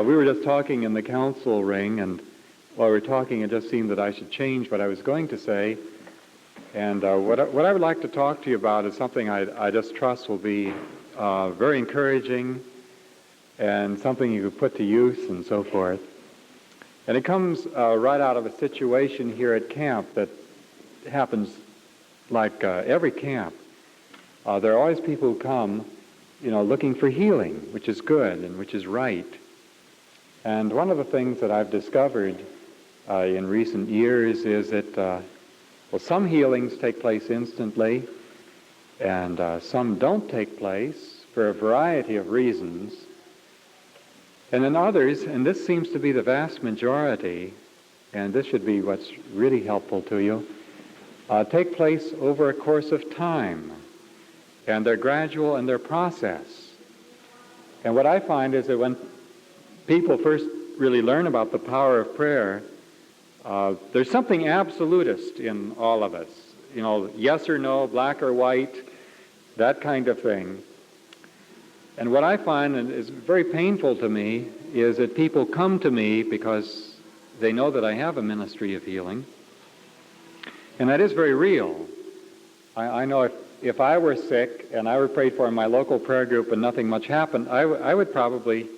We were just talking in the council ring, and while we were talking, it just seemed that I should change what I was going to say. And what I would like to talk to you about is something I just trust will be very encouraging and something you could put to use and so forth. And it comes right out of a situation here at camp that happens like every camp. There are always people who come, looking for healing, which is good and which is right. And one of the things that I've discovered in recent years is that, some healings take place instantly, and some don't take place for a variety of reasons. And then others, and this seems to be the vast majority, and this should be what's really helpful to you, take place over a course of time, and they're gradual in their process. And what I find is that when people first really learn about the power of prayer, there's something absolutist in all of us. Yes or no, black or white, that kind of thing. And what I find, and is very painful to me, is that people come to me because they know that I have a ministry of healing. And that is very real. I know if I were sick and I were prayed for in my local prayer group and nothing much happened, I would probably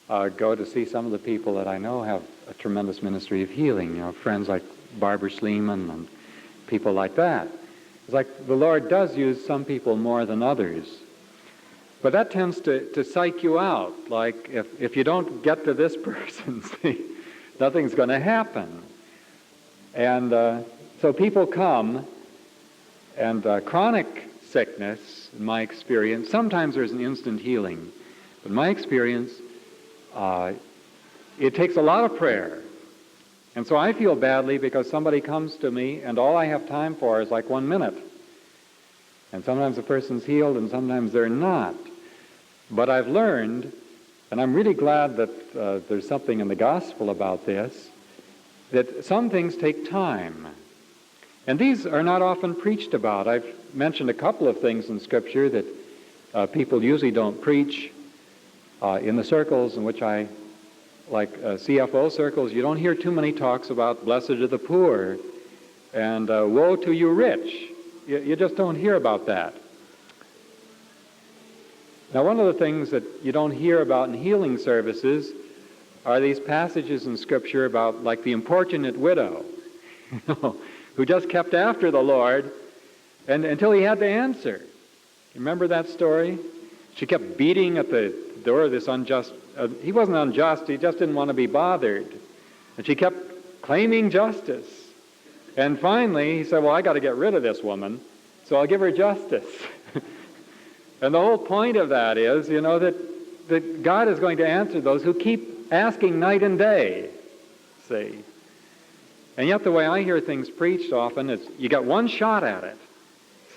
go to see some of the people that I know have a tremendous ministry of healing, friends like Barbara Schliemann and people like that. It's like the Lord does use some people more than others. But that tends to psych you out. Like, if you don't get to this person, see, nothing's going to happen. And so people come, and chronic sickness, in my experience, sometimes there's an instant healing. But in my experience, it takes a lot of prayer. And so I feel badly because somebody comes to me and all I have time for is like 1 minute. And sometimes the person's healed and sometimes they're not. But I've learned, and I'm really glad that there's something in the gospel about this, that some things take time. And these are not often preached about. I've mentioned a couple of things in Scripture that people usually don't preach. In the circles in which I, like CFO circles, you don't hear too many talks about blessed are the poor and woe to you rich. You just don't hear about that. Now, one of the things that you don't hear about in healing services are these passages in Scripture about, like, the importunate widow, who just kept after the Lord until he had to answer. Remember that story? She kept beating at the door of this unjust, he wasn't unjust, he just didn't want to be bothered. And she kept claiming justice. And finally, he said, well, I got to get rid of this woman, so I'll give her justice. And the whole point of that is, that God is going to answer those who keep asking night and day, see. And yet the way I hear things preached often is you got one shot at it,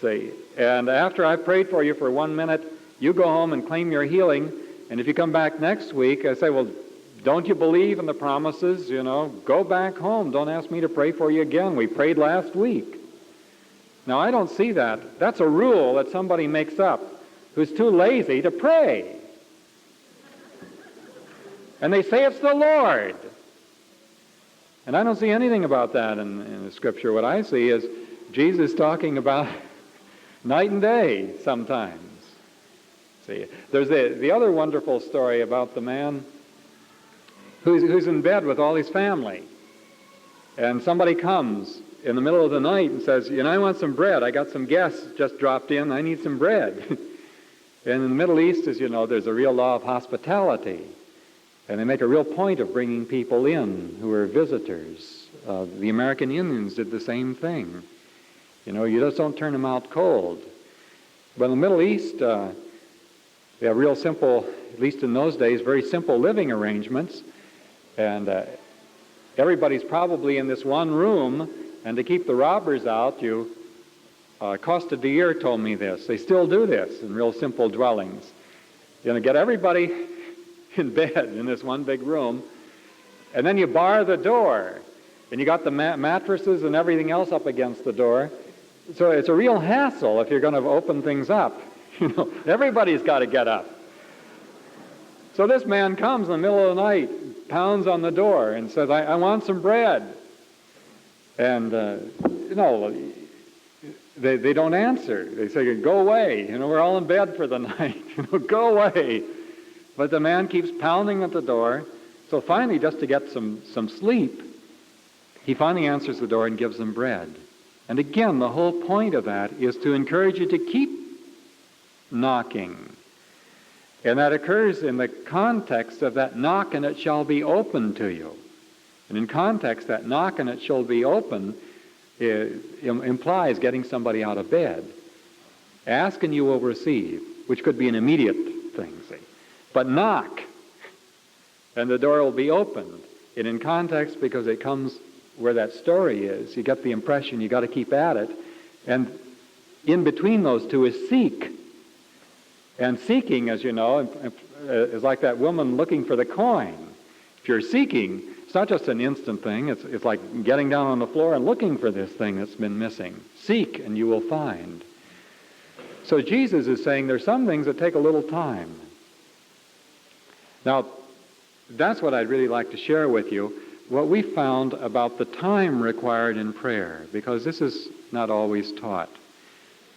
see. And after I've prayed for you for 1 minute, you go home and claim your healing, and if you come back next week, I say, well, don't you believe in the promises? Go back home. Don't ask me to pray for you again. We prayed last week. Now, I don't see that. That's a rule that somebody makes up who's too lazy to pray. And they say it's the Lord. And I don't see anything about that in the Scripture. What I see is Jesus talking about night and day sometimes. See, there's the other wonderful story about the man who's in bed with all his family. And somebody comes in the middle of the night and says, I want some bread. I got some guests just dropped in. I need some bread. And in the Middle East, as you know, there's a real law of hospitality. And they make a real point of bringing people in who are visitors. The American Indians did the same thing. You just don't turn them out cold. But in the Middle East, they have real simple, at least in those days, very simple living arrangements. And everybody's probably in this one room, and to keep the robbers out, Costa de Year told me this. They still do this in real simple dwellings. Get everybody in bed in this one big room, and then you bar the door, and you got the mattresses and everything else up against the door. So it's a real hassle if you're going to open things up. Everybody's got to get up. So this man comes in the middle of the night, pounds on the door, and says, I want some bread. And, they don't answer. They say, go away. We're all in bed for the night. Go away. But the man keeps pounding at the door. So finally, just to get some sleep, he finally answers the door and gives them bread. And again, the whole point of that is to encourage you to keep knocking. And that occurs in the context of that knock and it shall be open to you. And in context, that knock and it shall be open implies getting somebody out of bed. Ask and you will receive, which could be an immediate thing, see. But knock, and the door will be opened. And in context, because it comes where that story is, you get the impression you got to keep at it. And in between those two is seek. And seeking, as you know, is like that woman looking for the coin. If you're seeking, it's not just an instant thing. It's like getting down on the floor and looking for this thing that's been missing. Seek and you will find. So Jesus is saying there's some things that take a little time. Now, that's what I'd really like to share with you, what we found about the time required in prayer, because this is not always taught.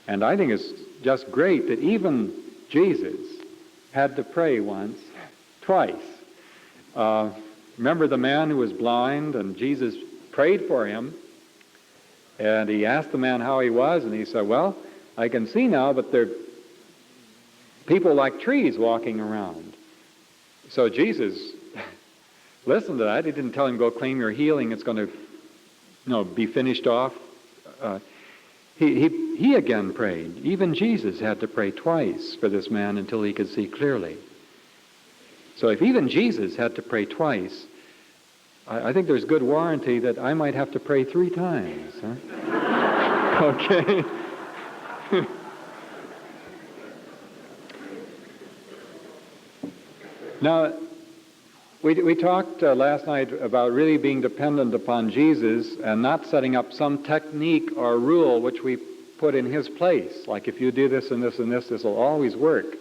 And I think it's just great that even Jesus had to pray twice. Remember the man who was blind, and Jesus prayed for him, and he asked the man how he was, and he said, well, I can see now, but they're people like trees walking around. So Jesus listened to that. He didn't tell him, go claim your healing, it's going to be finished off. He again prayed. Even Jesus had to pray twice for this man until he could see clearly. So if even Jesus had to pray twice, I think there's good warranty that I might have to pray 3 times. Huh? Okay. Now, we talked last night about really being dependent upon Jesus and not setting up some technique or rule which we put in his place. Like if you do this and this and this, this will always work.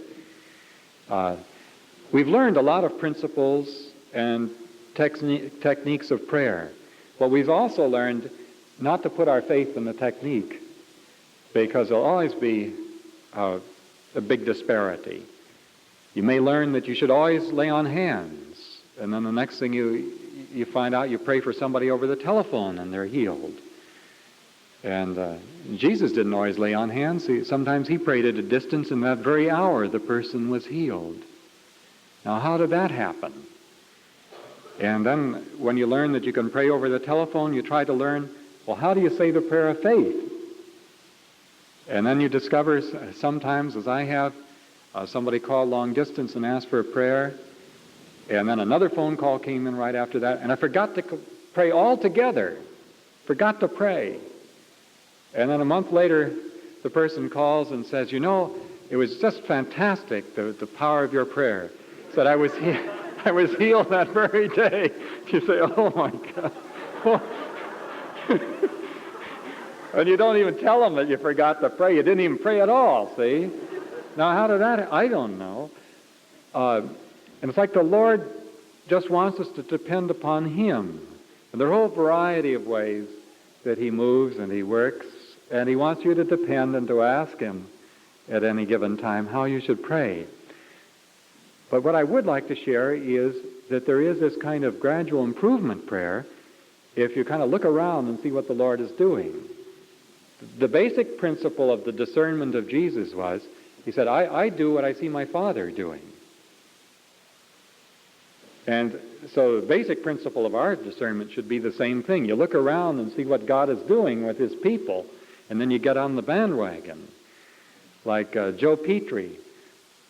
We've learned a lot of principles and techniques of prayer. But we've also learned not to put our faith in the technique, because there'll always be a big disparity. You may learn that you should always lay on hands, and then the next thing you find out, you pray for somebody over the telephone and they're healed. And Jesus didn't always lay on hands. Sometimes he prayed at a distance, and that very hour the person was healed. Now, how did that happen? And then when you learn that you can pray over the telephone, you try to learn, well, how do you say the prayer of faith? And then you discover sometimes, as I have, somebody called long distance and asked for a prayer, and then another phone call came in right after that, and I forgot to pray all together. Forgot to pray. And then a month later, the person calls and says, it was just fantastic, the power of your prayer. Said, I was healed that very day. You say, oh my God. And you don't even tell them that you forgot to pray. You didn't even pray at all, see? Now, how did that? I don't know. And it's like the Lord just wants us to depend upon him. And there are a whole variety of ways that he moves and he works. And he wants you to depend and to ask him at any given time how you should pray. But what I would like to share is that there is this kind of gradual improvement prayer if you kind of look around and see what the Lord is doing. The basic principle of the discernment of Jesus was, he said, I do what I see my Father doing. And so the basic principle of our discernment should be the same thing. You look around and see what God is doing with his people, and then you get on the bandwagon. Like Joe Petrie,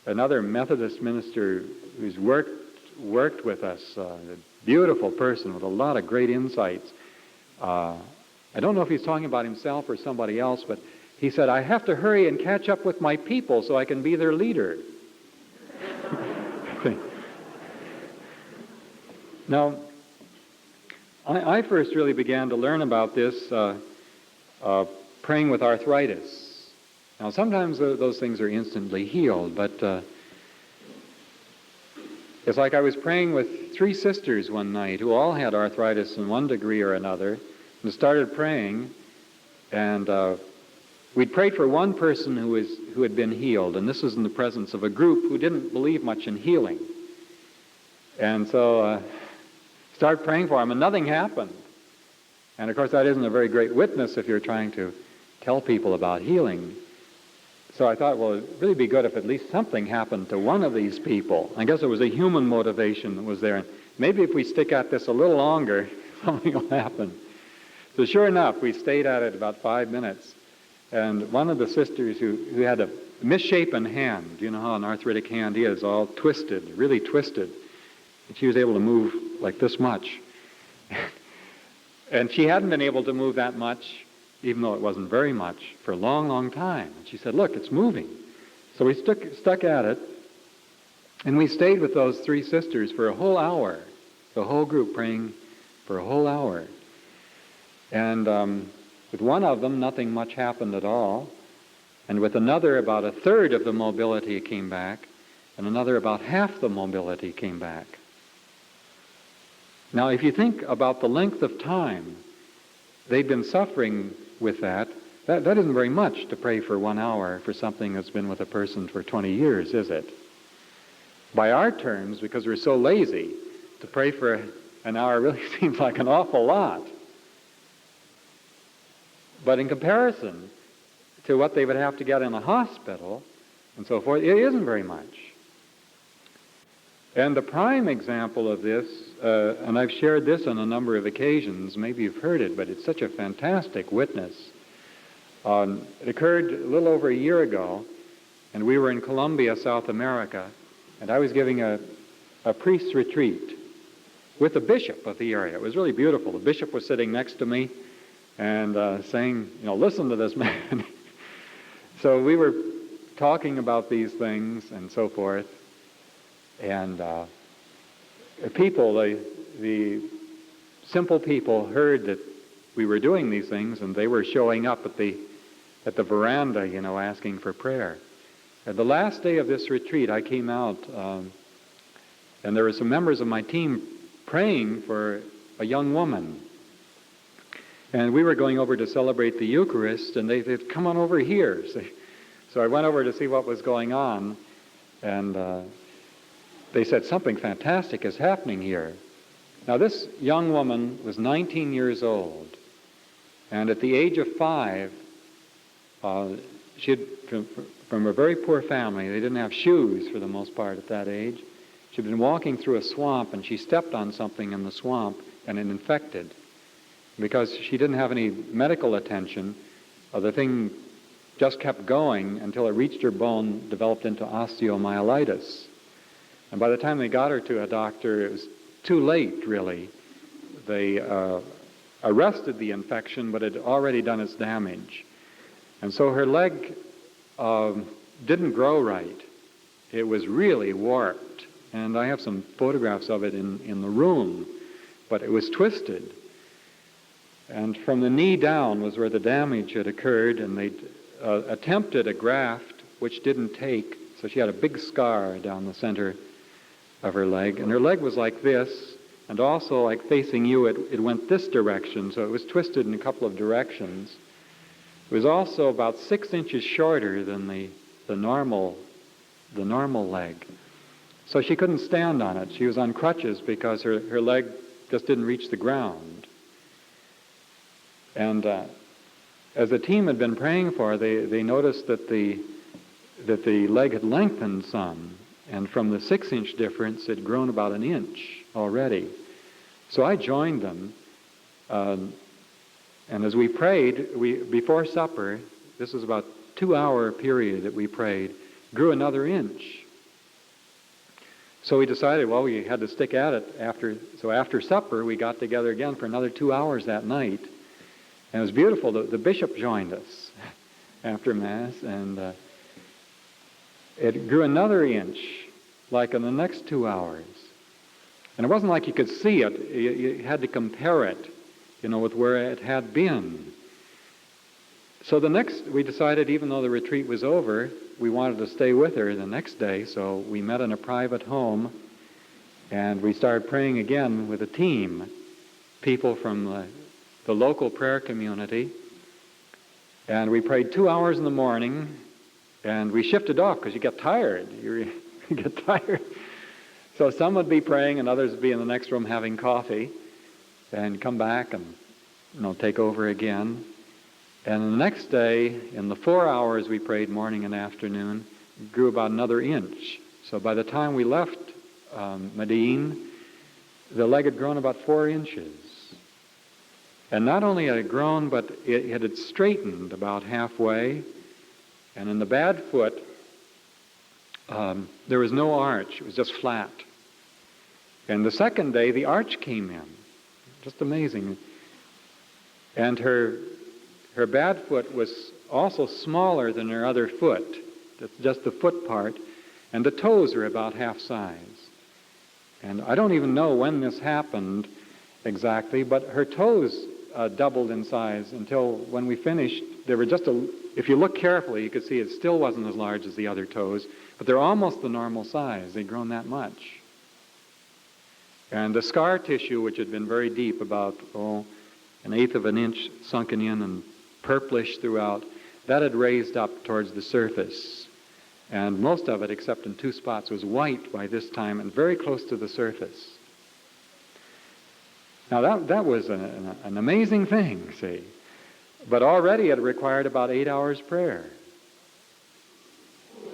another Methodist minister who's worked with us, a beautiful person with a lot of great insights. I don't know if he's talking about himself or somebody else, but he said, I have to hurry and catch up with my people so I can be their leader. Now, I first really began to learn about this praying with arthritis. Now, sometimes those things are instantly healed, but It's like I was praying with 3 sisters one night who all had arthritis in one degree or another, and started praying, and we'd prayed for one person who had been healed, and this was in the presence of a group who didn't believe much in healing. And so started praying for him, and nothing happened. And of course that isn't a very great witness if you're trying to tell people about healing. So I thought, well, it'd really be good if at least something happened to one of these people. I guess it was a human motivation that was there. And maybe if we stick at this a little longer, something will happen. So sure enough, we stayed at it about 5 minutes. And one of the sisters who had a misshapen hand, you know how an arthritic hand is, all twisted, really twisted. And she was able to move like this much. And she hadn't been able to move that much, even though it wasn't very much, for a long, long time. And she said, look, it's moving. So we stuck at it, and we stayed with those 3 sisters for a whole hour, the whole group praying for a whole hour. And with one of them, nothing much happened at all. And with another, about a third of the mobility came back, and another about half the mobility came back. Now, if you think about the length of time they've been suffering with that isn't very much to pray for 1 hour for something that's been with a person for 20 years, is it? By our terms, because we're so lazy, to pray for an hour really seems like an awful lot. But in comparison to what they would have to get in a hospital and so forth, it isn't very much. And the prime example of this, and I've shared this on a number of occasions, maybe you've heard it, but it's such a fantastic witness. It occurred a little over a year ago, and we were in Colombia, South America, and I was giving a priest's retreat with the bishop of the area. It was really beautiful. The bishop was sitting next to me and saying, listen to this man. So we were talking about these things and so forth. And people, the simple people, heard that we were doing these things, and they were showing up at the veranda, asking for prayer. At the last day of this retreat, I came out, and there were some members of my team praying for a young woman. And we were going over to celebrate the Eucharist, and they said, come on over here. So I went over to see what was going on, and they said, something fantastic is happening here. Now, this young woman was 19 years old, and at the age of 5, she had, from a very poor family, they didn't have shoes for the most part at that age. She'd been walking through a swamp, and she stepped on something in the swamp, and it infected. Because she didn't have any medical attention, the thing just kept going until it reached her bone, developed into osteomyelitis. And by the time they got her to a doctor, it was too late, really. They arrested the infection, but it had already done its damage. And so her leg didn't grow right. It was really warped. And I have some photographs of it in the room, but it was twisted. And from the knee down was where the damage had occurred, and they attempted a graft, which didn't take, so she had a big scar down the center of her leg. And her leg was like this, and also like facing you, it went this direction, so it was twisted in a couple of directions. It was also about 6 inches shorter than the normal leg. So she couldn't stand on it. She was on crutches because her leg just didn't reach the ground. And as the team had been praying for her, they noticed that the leg had lengthened some, and from the 6-inch difference, it had grown about 1 inch already. So I joined them, and as we prayed, before supper, this was about a 2-hour period that we prayed, grew another inch. So we decided, well, we had to stick at it after supper, we got together again for another 2 hours that night. And it was beautiful. The bishop joined us after Mass, and it grew another inch, like in the next 2 hours. And it wasn't like you could see it. You had to compare it, with where it had been. So we decided, even though the retreat was over, we wanted to stay with her the next day, so we met in a private home, And we started praying again with a team, people from the local prayer community. And we prayed 2 hours in the morning, and we shifted off because you get tired. You get tired. So some would be praying, and others would be in the next room having coffee, and come back and take over again. And the next day, in the 4 hours we prayed morning and afternoon, it grew about another inch. So by the time we left Medellin, the leg had grown about 4 inches. And not only had it grown, but it had straightened about halfway. And in the bad foot, there was no arch. It was just flat. And the second day, the arch came in. Just amazing. And her bad foot was also smaller than her other foot. That's just the foot part. And the toes are about half size. And I don't even know when this happened exactly, but her toes doubled in size until when we finished, they were just if you look carefully, you could see it still wasn't as large as the other toes, but they're almost the normal size. They'd grown that much. And the scar tissue, which had been very deep, about, 1/8 of an inch sunken in and purplish throughout, that had raised up towards the surface. And most of it, except in 2 spots, was white by this time and very close to the surface. Now that was an amazing thing, see. But already it required about 8 hours prayer.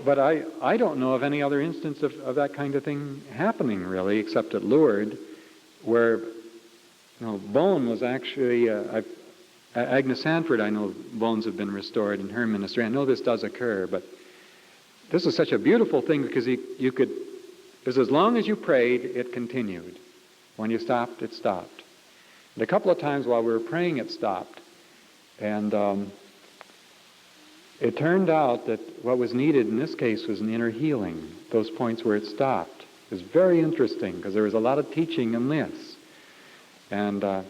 But I don't know of any other instance of that kind of thing happening, really, except at Lourdes, where bone was actually, Agnes Sanford, I know bones have been restored in her ministry. I know this does occur, but this is such a beautiful thing because you could, because as long as you prayed, it continued. When you stopped, it stopped. And a couple of times while we were praying, it stopped. And it turned out that what was needed in this case was an inner healing, those points where it stopped. It was very interesting because there was a lot of teaching in this. And at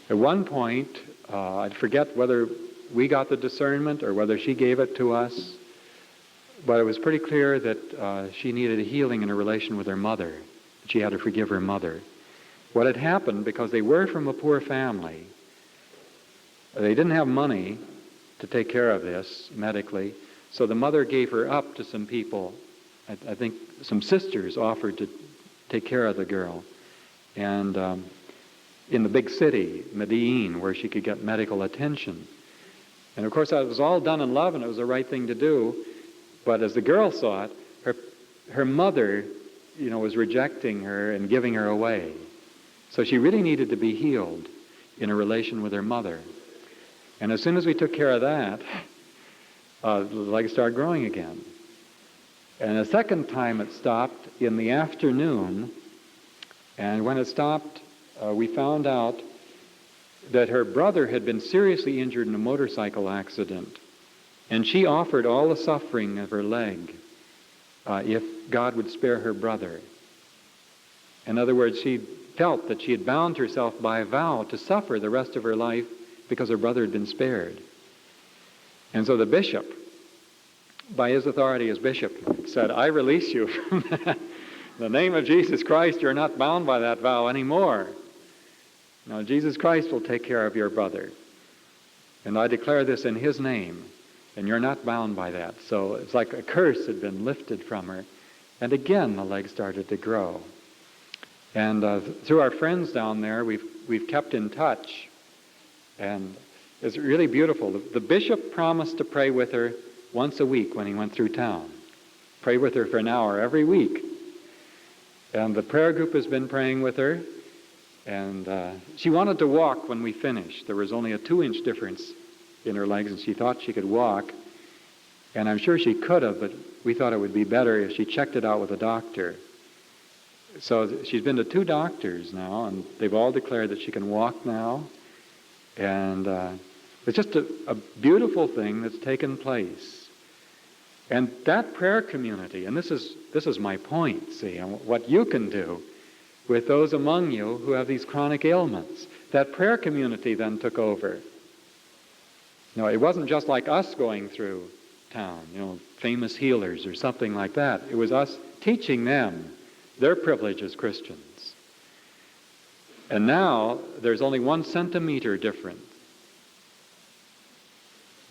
one point, I forget whether we got the discernment or whether she gave it to us, but it was pretty clear that she needed a healing in her relation with her mother. She had to forgive her mother. What had happened, because they were from a poor family, they didn't have money to take care of this medically, so the mother gave her up to some people. I think some sisters offered to take care of the girl. And in the big city, Medellin, where she could get medical attention. And of course that was all done in love, and it was the right thing to do. But as the girl saw it, her mother, was rejecting her and giving her away. So she really needed to be healed in a relation with her mother. And as soon as we took care of that, the leg started growing again. And a second time it stopped in the afternoon. And when it stopped, we found out that her brother had been seriously injured in a motorcycle accident. And she offered all the suffering of her leg if God would spare her brother. In other words, she felt that she had bound herself by a vow to suffer the rest of her life because her brother had been spared. And so the bishop, by his authority as bishop, said, I release you from that. In the name of Jesus Christ, you're not bound by that vow anymore. Now, Jesus Christ will take care of your brother. And I declare this in his name, and you're not bound by that. So it's like a curse had been lifted from her. And again, the leg started to grow. And through our friends down there, we've kept in touch. And it's really beautiful. The bishop promised to pray with her once a week when he went through town. Pray with her for an hour every week. And the prayer group has been praying with her. And she wanted to walk when we finished. There was only a 2-inch difference in her legs, and she thought she could walk. And I'm sure she could have, but we thought it would be better if she checked it out with a doctor. So she's been to 2 doctors now, and they've all declared that she can walk now. And it's just a beautiful thing that's taken place. And that prayer community, and this is my point, see, and what you can do with those among you who have these chronic ailments. That prayer community then took over. No, it wasn't just like us going through town, famous healers or something like that. It was us teaching them their privilege as Christians. And now there's only 1 centimeter difference.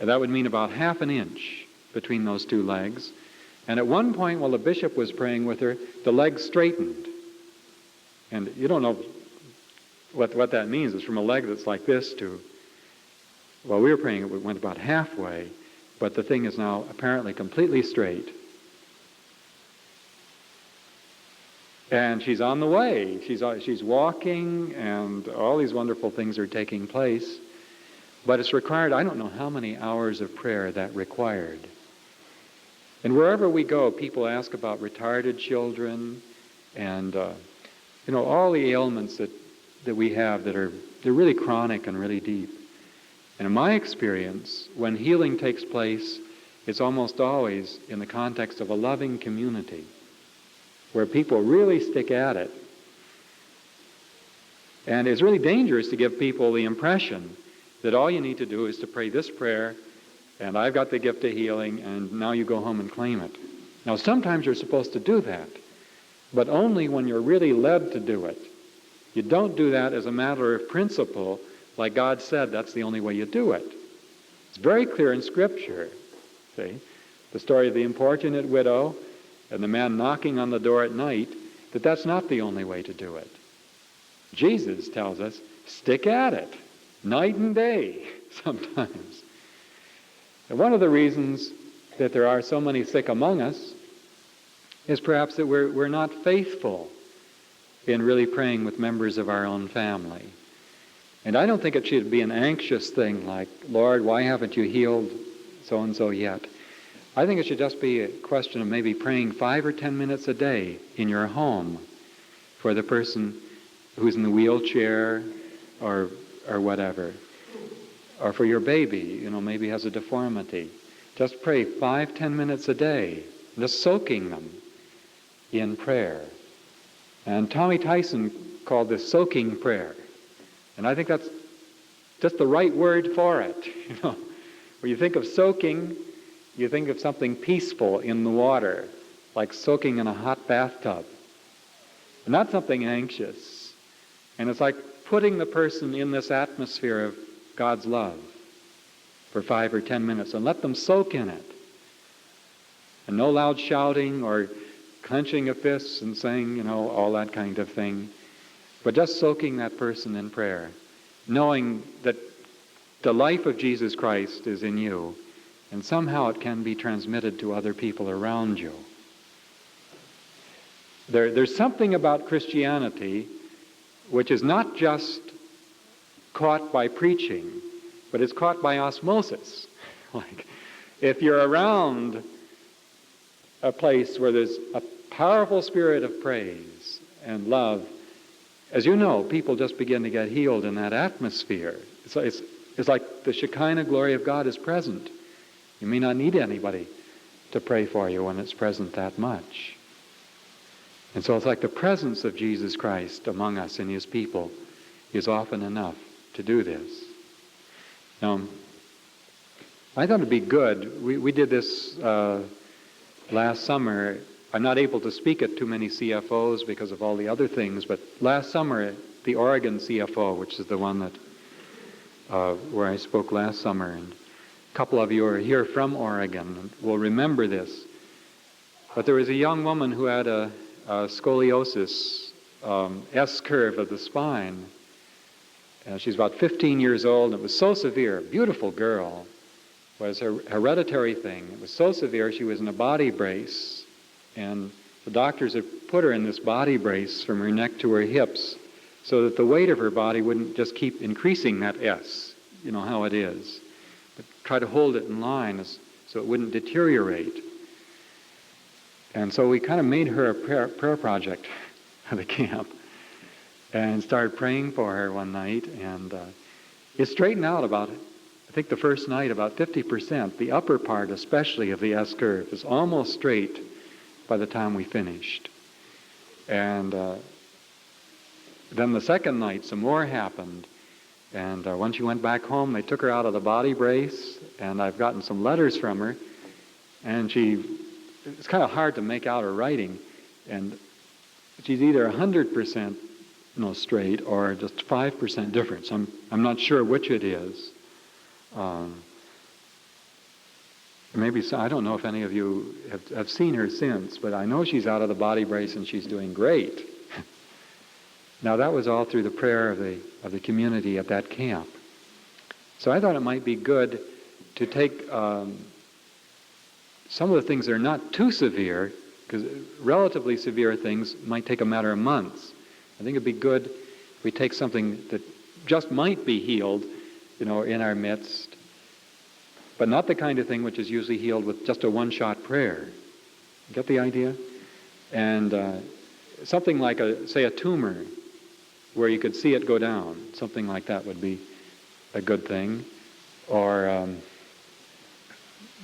And that would mean about half an inch between those two legs. And at one point, while the bishop was praying with her, the leg straightened. And you don't know what that means. It's from a leg that's like this to, while we were praying, it went about halfway. But the thing is now apparently completely straight. And she's on the way. She's walking, and all these wonderful things are taking place. But it's required, I don't know how many hours of prayer that required. And wherever we go, people ask about retarded children and, all the ailments that we have they're really chronic and really deep. And in my experience, when healing takes place, it's almost always in the context of a loving community where people really stick at it. And it's really dangerous to give people the impression that all you need to do is to pray this prayer, and I've got the gift of healing, and now you go home and claim it. Now, sometimes you're supposed to do that, but only when you're really led to do it. You don't do that as a matter of principle, like God said that's the only way you do it. It's very clear in Scripture. See, the story of the importunate widow and the man knocking on the door at night, that's not the only way to do it. Jesus tells us, stick at it, night and day, sometimes. And one of the reasons that there are so many sick among us is perhaps that we're not faithful in really praying with members of our own family. And I don't think it should be an anxious thing like, Lord, why haven't you healed so-and-so yet? I think it should just be a question of maybe praying 5 or 10 minutes a day in your home for the person who's in the wheelchair or whatever. Or for your baby, maybe has a deformity. Just pray 5-10 minutes a day, just soaking them in prayer. And Tommy Tyson called this soaking prayer. And I think that's just the right word for it. When you think of soaking, you think of something peaceful in the water, like soaking in a hot bathtub. Not something anxious. And it's like putting the person in this atmosphere of God's love for 5 or 10 minutes and let them soak in it. And no loud shouting or clenching of fists and saying, all that kind of thing. But just soaking that person in prayer, knowing that the life of Jesus Christ is in you, and somehow it can be transmitted to other people around you. There's something about Christianity which is not just caught by preaching, but it's caught by osmosis. Like, if you're around a place where there's a powerful spirit of praise and love, as you know, people just begin to get healed in that atmosphere. It's like the Shekinah glory of God is present. You may not need anybody to pray for you when it's present that much. And so it's like the presence of Jesus Christ among us and his people is often enough to do this. Now, I thought it'd be good. We did this last summer. I'm not able to speak at too many CFOs because of all the other things, but last summer, the Oregon CFO, which is the one that where I spoke last summer, and a couple of you are here from Oregon and will remember this. But there was a young woman who had a scoliosis, S-curve of the spine. She's about 15 years old, and it was so severe. Beautiful girl. It was a hereditary thing. It was so severe she was in a body brace, and the doctors had put her in this body brace from her neck to her hips so that the weight of her body wouldn't just keep increasing that S, you know how it is, but try to hold it in line so it wouldn't deteriorate. And so we kind of made her a prayer project at the camp and started praying for her one night, and it straightened out about, I think the first night, about 50%. The upper part, especially, of the S-curve is almost straight by the time we finished. And then the second night, some more happened. And when she went back home, they took her out of the body brace, and I've gotten some letters from her. And it's kind of hard to make out her writing. And she's either 100% straight or just 5% difference. I'm not sure which it is. Maybe so, I don't know if any of you have seen her since, but I know she's out of the body brace and she's doing great. Now that was all through the prayer of the community at that camp. So I thought it might be good to take some of the things that are not too severe, because relatively severe things might take a matter of months. I think it'd be good if we take something that just might be healed, in our midst, but not the kind of thing which is usually healed with just a one-shot prayer. Get the idea? And something like, say, a tumor, where you could see it go down. Something like that would be a good thing. Or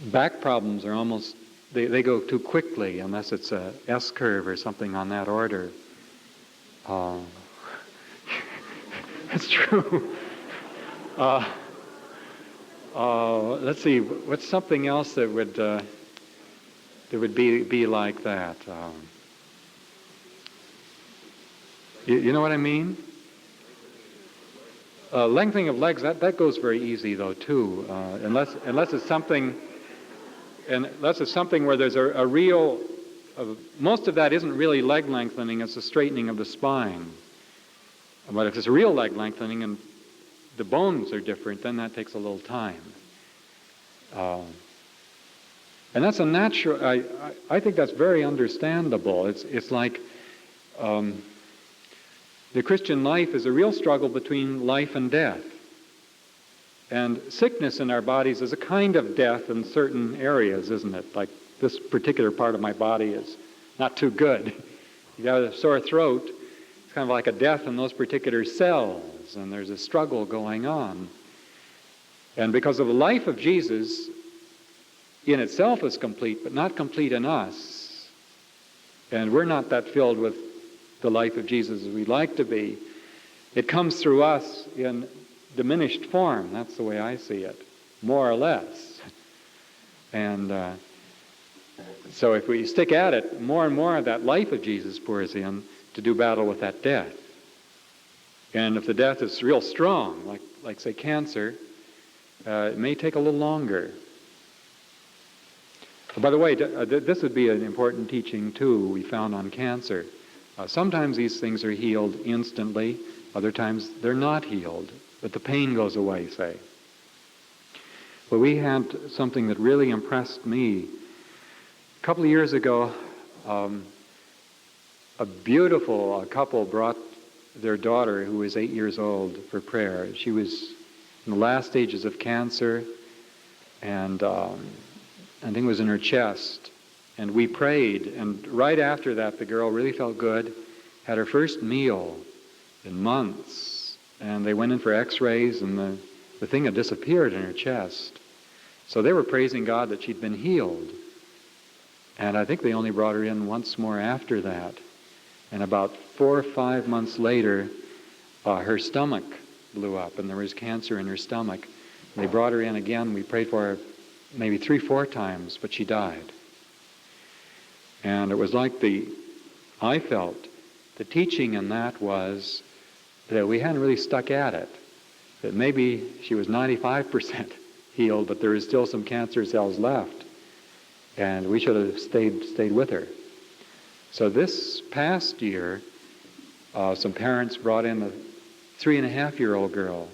back problems are almost, they go too quickly unless it's a S-curve or something on that order. That's true. Let's see, what's something else that would be like that? You know what I mean? Lengthening of legs, that goes very easy though too, unless it's something where there's a real, most of that isn't really leg lengthening, it's a straightening of the spine. But if it's a real leg lengthening and the bones are different, then that takes a little time. And that's a natural, I think that's very understandable. It's like the Christian life is a real struggle between life and death. And sickness in our bodies is a kind of death in certain areas, isn't it? Like this particular part of my body is not too good. You got a sore throat, it's kind of like a death in those particular cells, and there's a struggle going on. And because of the life of Jesus in itself is complete, but not complete in us, and we're not that filled with the life of Jesus as we'd like to be, it comes through us in diminished form. That's the way I see it, more or less. And so if we stick at it, more and more of that life of Jesus pours in to do battle with that death. And if the death is real strong, like say cancer, it may take a little longer. By the way, this would be an important teaching too we found on cancer. Sometimes these things are healed instantly, other times they're not healed, but the pain goes away, say. Well, we had something that really impressed me. A couple of years ago, a beautiful couple brought their daughter, who was 8 years old, for prayer. She was in the last stages of cancer, and I think it was in her chest. And we prayed, and right after that, the girl really felt good, had her first meal in months, and they went in for x-rays, and the thing had disappeared in her chest. So they were praising God that she'd been healed. And I think they only brought her in once more after that. And about 4 or 5 months later, her stomach blew up, and there was cancer in her stomach. They brought her in again. We prayed for her maybe 3-4 times, but she died. And it was like I felt the teaching in that was that we hadn't really stuck at it. That maybe she was 95% healed, but there is still some cancer cells left. And we should have stayed with her. So this past year, some parents brought in a 3.5-year-old girl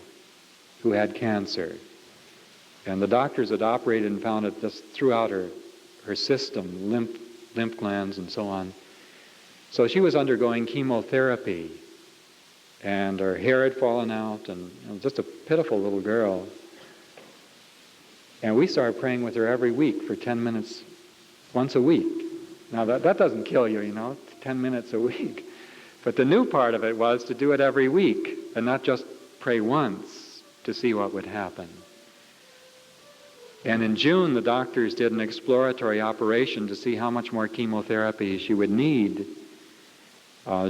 who had cancer. And the doctors had operated and found it just throughout her system, lymph glands and so on. So she was undergoing chemotherapy, and her hair had fallen out, and just a pitiful little girl. And we started praying with her every week for 10 minutes, once a week. Now that doesn't kill you, 10 minutes a week. But the new part of it was to do it every week, and not just pray once to see what would happen. And in June, the doctors did an exploratory operation to see how much more chemotherapy she would need.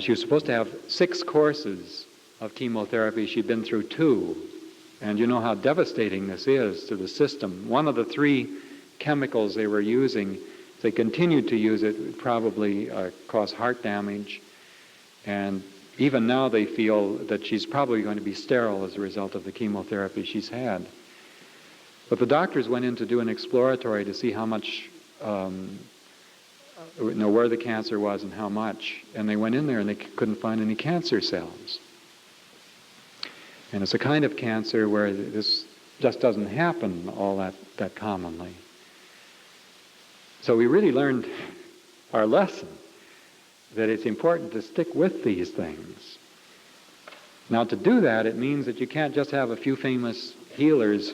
She was supposed to have 6 courses of chemotherapy. She'd been through 2. And you know how devastating this is to the system. One of the 3 chemicals they were using, if they continued to use it, would probably cause heart damage. And even now they feel that she's probably going to be sterile as a result of the chemotherapy she's had. But the doctors went in to do an exploratory to see how much, where the cancer was and how much. And they went in there and they couldn't find any cancer cells. And it's a kind of cancer where this just doesn't happen all that commonly. So we really learned our lesson, that it's important to stick with these things. Now, to do that, it means that you can't just have a few famous healers,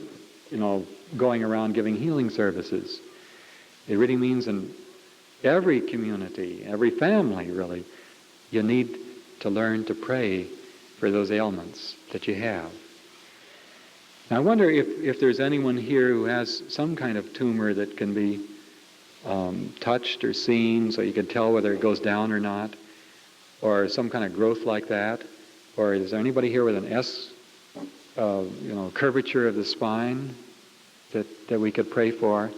going around giving healing services. It really means in every community, every family, really, you need to learn to pray for those ailments that you have. Now, I wonder if there's anyone here who has some kind of tumor that can be touched or seen so you can tell whether it goes down or not, or some kind of growth like that. Or is there anybody here with an S, curvature of the spine that we could pray for?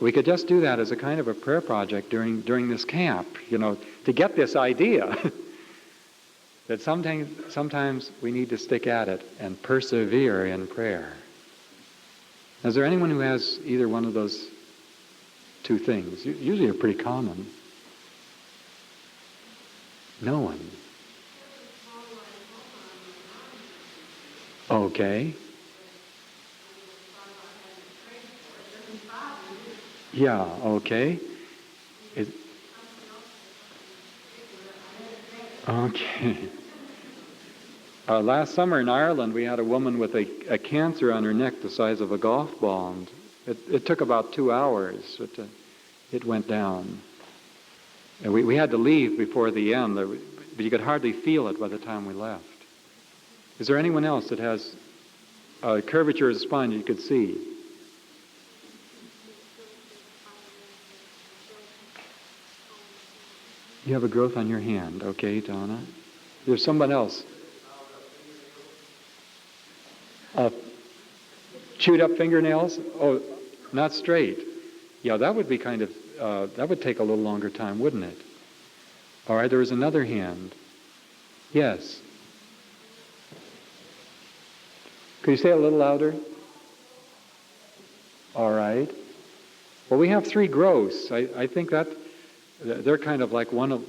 We could just do that as a kind of a prayer project during this camp, to get this idea that sometimes we need to stick at it and persevere in prayer. Is there anyone who has either one of those two things? Usually they're pretty common. No one. Okay. Yeah, okay. Okay. Last summer in Ireland, we had a woman with a cancer on her neck the size of a golf ball. And it took about 2 hours. It went down. And we had to leave before the end, but you could hardly feel it by the time we left. Is there anyone else that has a curvature of the spine you could see? You have a growth on your hand. Okay, Donna. There's someone else. Chewed up fingernails? Oh, not straight. Yeah, that would be that would take a little longer time, wouldn't it? All right, there was another hand. Yes. Could you say it a little louder? All right. Well, we have 3 growths. I think that they're kind of like one of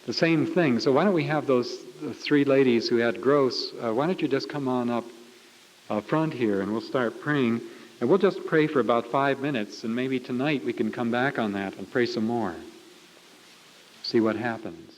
the same thing. So why don't we have the 3 ladies who had growths, why don't you just come on up front here and we'll start praying. And we'll just pray for about 5 minutes, and maybe tonight we can come back on that and pray some more. See what happens.